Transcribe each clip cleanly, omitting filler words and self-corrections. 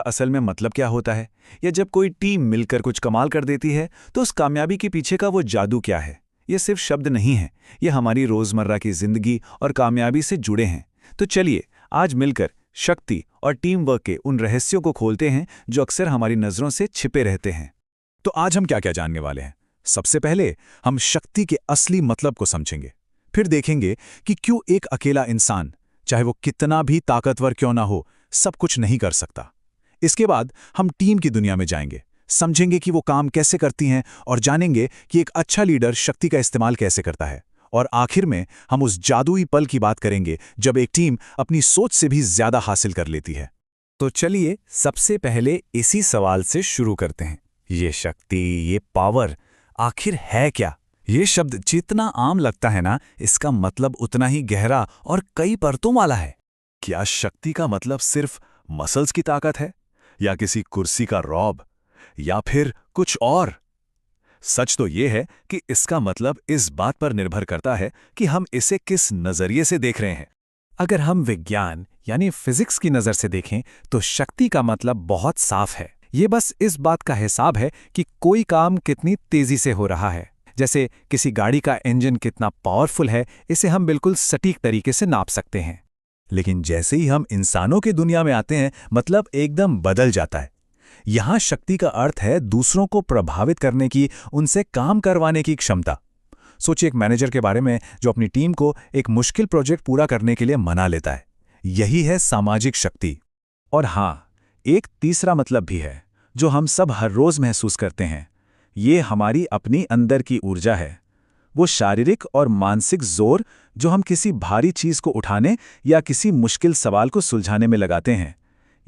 असल में मतलब क्या होता है? या जब कोई टीम मिलकर कुछ कमाल कर देती है तो उस कामयाबी के पीछे का वो जादू क्या है? ये सिर्फ शब्द नहीं है, ये हमारी रोजमर्रा की जिंदगी और कामयाबी से जुड़े हैं। तो चलिए आज मिलकर शक्ति और टीम वर्क के उन रहस्यों को खोलते हैं जो अक्सर हमारी नजरों से छिपे रहते हैं। तो आज हम क्या क्या जानने वाले हैं? सबसे पहले हम शक्ति के असली मतलब को समझेंगे। फिर देखेंगे कि क्यों एक अकेला इंसान, चाहे वो कितना भी ताकतवर क्यों ना हो, सब कुछ नहीं कर सकता। इसके बाद हम टीम की दुनिया में जाएंगे, समझेंगे कि वो काम कैसे करती हैं और जानेंगे कि एक अच्छा लीडर शक्ति का इस्तेमाल कैसे करता है। और आखिर में हम उस जादुई पल की बात करेंगे जब एक टीम अपनी सोच से भी ज्यादा हासिल कर लेती है। तो चलिए सबसे पहले इसी सवाल से शुरू करते हैं। ये शक्ति, ये पावर आखिर है क्या? ये शब्द जितना आम लगता है ना, इसका मतलब उतना ही गहरा और कई परतों वाला है। क्या शक्ति का मतलब सिर्फ मसल्स की ताकत है, या किसी कुर्सी का रौब, या फिर कुछ और? सच तो ये है कि इसका मतलब इस बात पर निर्भर करता है कि हम इसे किस नजरिए से देख रहे हैं। अगर हम विज्ञान यानी फिजिक्स की नजर से देखें तो शक्ति का मतलब बहुत साफ है। ये बस इस बात का हिसाब है कि कोई काम कितनी तेजी से हो रहा है। जैसे किसी गाड़ी का इंजन कितना पावरफुल है, इसे हम बिल्कुल सटीक तरीके से नाप सकते हैं। लेकिन जैसे ही हम इंसानों की दुनिया में आते हैं, मतलब एकदम बदल जाता है। यहां शक्ति का अर्थ है दूसरों को प्रभावित करने की, उनसे काम करवाने की क्षमता। सोचिए एक मैनेजर के बारे में जो अपनी टीम को एक मुश्किल प्रोजेक्ट पूरा करने के लिए मना लेता है। यही है सामाजिक शक्ति। और हां, एक तीसरा मतलब भी है जो हम सब हर रोज महसूस करते हैं। ये हमारी अपनी अंदर की ऊर्जा है। वो शारीरिक और मानसिक जोर जो हम किसी भारी चीज को उठाने या किसी मुश्किल सवाल को सुलझाने में लगाते हैं,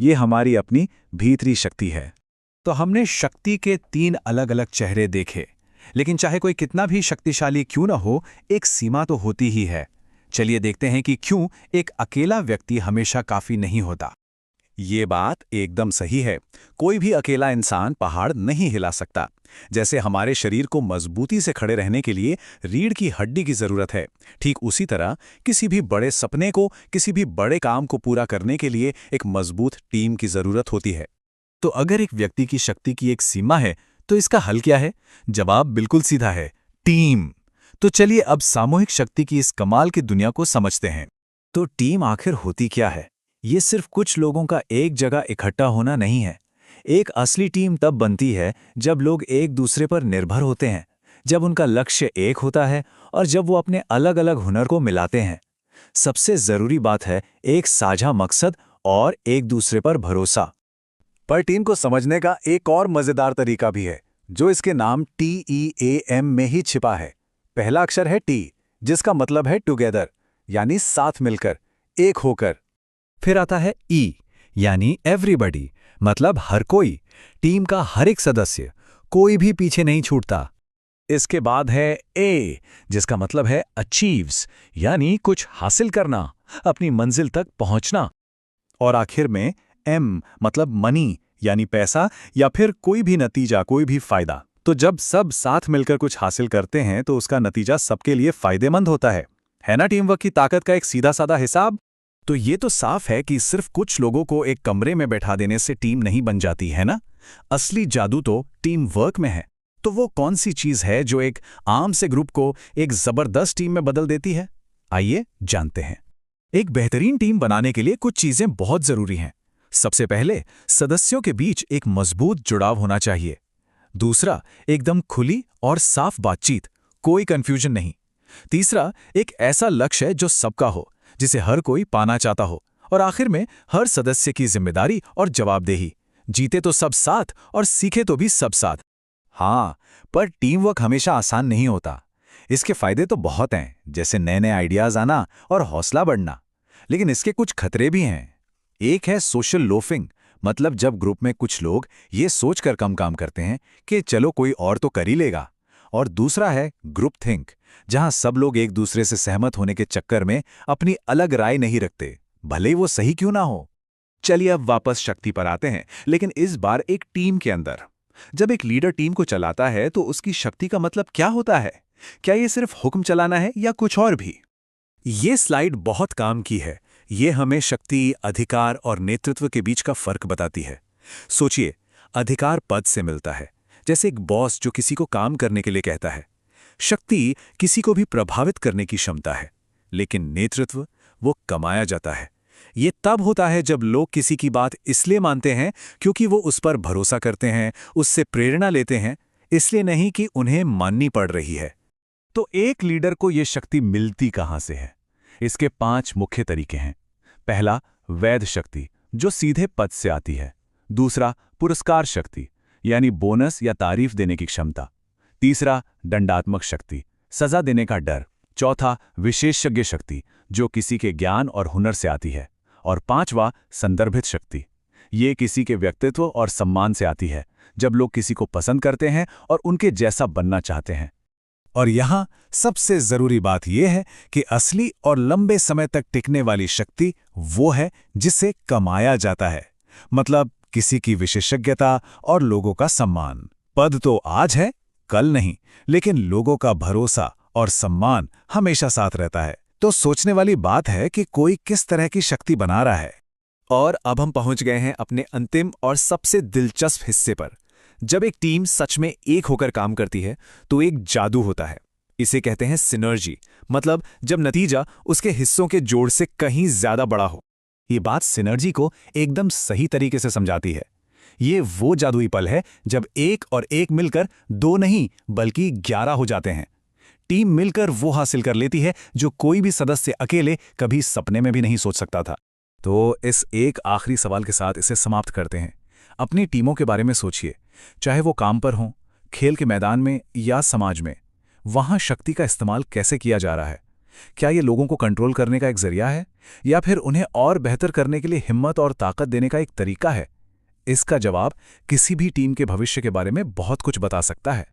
ये हमारी अपनी भीतरी शक्ति है। तो हमने शक्ति के 3 अलग-अलग चेहरे देखे, लेकिन चाहे कोई कितना भी शक्तिशाली क्यों ना हो, एक सीमा तो होती ही है। चलिए देखते हैं कि क्यों एक अकेला व्यक्ति हमेशा काफी नहीं होता। ये बात एकदम सही है। कोई भी अकेला इंसान पहाड़ नहीं हिला सकता। जैसे हमारे शरीर को मजबूती से खड़े रहने के लिए रीढ़ की हड्डी की जरूरत है, ठीक उसी तरह किसी भी बड़े सपने को, किसी भी बड़े काम को पूरा करने के लिए एक मजबूत टीम की जरूरत होती है। तो अगर एक व्यक्ति की शक्ति की एक सीमा है, तो इसका हल क्या है? जवाब बिल्कुल सीधा है, टीम। तो चलिए अब सामूहिक शक्ति की इस कमाल की दुनिया को समझते हैं। तो टीम आखिर होती क्या है? ये सिर्फ कुछ लोगों का एक जगह इकट्ठा होना नहीं है। एक असली टीम तब बनती है जब लोग एक दूसरे पर निर्भर होते हैं, जब उनका लक्ष्य एक होता है और जब वो अपने अलग-अलग हुनर को मिलाते हैं। सबसे जरूरी बात है एक साझा मकसद और एक दूसरे पर भरोसा। पर टीम को समझने का एक और मजेदार तरीका भी है, जो इसके नाम TEAM में ही छिपा है। पहला अक्षर है T, जिसका मतलब है टुगेदर, यानी साथ मिलकर, एक होकर। फिर आता है E, यानी एवरीबॉडी, मतलब हर कोई, टीम का हर एक सदस्य, कोई भी पीछे नहीं छूटता। इसके बाद है A, जिसका मतलब है अचीव्स, यानी कुछ हासिल करना, अपनी मंजिल तक पहुंचना। और आखिर में M, मतलब मनी, यानी पैसा या फिर कोई भी नतीजा, कोई भी फायदा। तो जब सब साथ मिलकर कुछ हासिल करते हैं तो उसका नतीजा सबके लिए फायदेमंद होता है ना टीम वर्क की ताकत का एक सीधा साधा हिसाब? तो ये तो साफ है कि सिर्फ कुछ लोगों को एक कमरे में बैठा देने से टीम नहीं बन जाती, है ना? असली जादू तो टीम वर्क में है। तो वो कौन सी चीज है जो एक आम से ग्रुप को एक जबरदस्त टीम में बदल देती है? आइए जानते हैं। एक बेहतरीन टीम बनाने के लिए कुछ चीजें बहुत जरूरी हैं। सबसे पहले सदस्यों के बीच एक मजबूत जुड़ाव होना चाहिए। दूसरा, एकदम खुली और साफ बातचीत, कोई कंफ्यूजन नहीं। तीसरा, एक ऐसा लक्ष्य है जो सबका हो, जिसे हर कोई पाना चाहता हो। और आखिर में हर सदस्य की जिम्मेदारी और जवाबदेही। जीते तो सब साथ और सीखे तो भी सब साथ। हाँ, पर टीम वर्क हमेशा आसान नहीं होता। इसके फायदे तो बहुत हैं, जैसे नए नए आइडियाज आना और हौसला बढ़ना। लेकिन इसके कुछ खतरे भी हैं। एक है सोशल लोफिंग, मतलब जब ग्रुप में कुछ लोग ये सोचकर कम काम करते हैं कि चलो कोई और तो कर ही लेगा। और दूसरा है ग्रुप थिंक, जहां सब लोग एक दूसरे से सहमत होने के चक्कर में अपनी अलग राय नहीं रखते, भले ही वो सही क्यों ना हो। चलिए अब वापस शक्ति पर आते हैं, लेकिन इस बार एक टीम के अंदर। जब एक लीडर टीम को चलाता है तो उसकी शक्ति का मतलब क्या होता है? क्या ये सिर्फ हुक्म चलाना है या कुछ और भी? ये स्लाइड बहुत काम की है। ये हमें शक्ति, अधिकार और नेतृत्व के बीच का फर्क बताती है। सोचिए, अधिकार पद से मिलता है, जैसे एक बॉस जो किसी को काम करने के लिए कहता है। शक्ति किसी को भी प्रभावित करने की क्षमता है, लेकिन नेतृत्व वो कमाया जाता है। ये तब होता है जब लोग किसी की बात इसलिए मानते हैं क्योंकि वो उस पर भरोसा करते हैं, उससे प्रेरणा लेते हैं, इसलिए नहीं कि उन्हें माननी पड़ रही है। तो एक लीडर को ये शक्ति मिलती कहां से है? इसके 5 मुख्य तरीके हैं। पहला, वैध शक्ति, जो सीधे पद से आती है। दूसरा, पुरस्कार शक्ति, यानी बोनस या तारीफ देने की क्षमता। तीसरा, दंडात्मक शक्ति, सजा देने का डर। चौथा, विशेषज्ञ शक्ति, जो किसी के ज्ञान और हुनर से आती है। और पांचवा, संदर्भित शक्ति, ये किसी के व्यक्तित्व और सम्मान से आती है, जब लोग किसी को पसंद करते हैं और उनके जैसा बनना चाहते हैं। और यहां सबसे जरूरी बात यह है कि असली और लंबे समय तक टिकने वाली शक्ति वो है जिसे कमाया जाता है, मतलब किसी की विशेषज्ञता और लोगों का सम्मान। पद तो आज है, कल नहीं, लेकिन लोगों का भरोसा और सम्मान हमेशा साथ रहता है। तो सोचने वाली बात है कि कोई किस तरह की शक्ति बना रहा है। और अब हम पहुंच गए हैं अपने अंतिम और सबसे दिलचस्प हिस्से पर। जब एक टीम सच में एक होकर काम करती है तो एक जादू होता है। इसे कहते हैं सिनर्जी, मतलब जब नतीजा उसके हिस्सों के जोड़ से कहीं ज्यादा बड़ा हो। ये बात सिनर्जी को एकदम सही तरीके से समझाती है। ये वो जादुई पल है जब एक और एक मिलकर 2 नहीं बल्कि 11 हो जाते हैं। टीम मिलकर वो हासिल कर लेती है जो कोई भी सदस्य अकेले कभी सपने में भी नहीं सोच सकता था। तो इस एक आखिरी सवाल के साथ इसे समाप्त करते हैं। अपनी टीमों के बारे में सोचिए, चाहे वो काम पर हो, खेल के मैदान में या समाज में। वहां शक्ति का इस्तेमाल कैसे किया जा रहा है? क्या ये लोगों को कंट्रोल करने का एक जरिया है, या फिर उन्हें और बेहतर करने के लिए हिम्मत और ताकत देने का एक तरीका है? इसका जवाब किसी भी टीम के भविष्य के बारे में बहुत कुछ बता सकता है।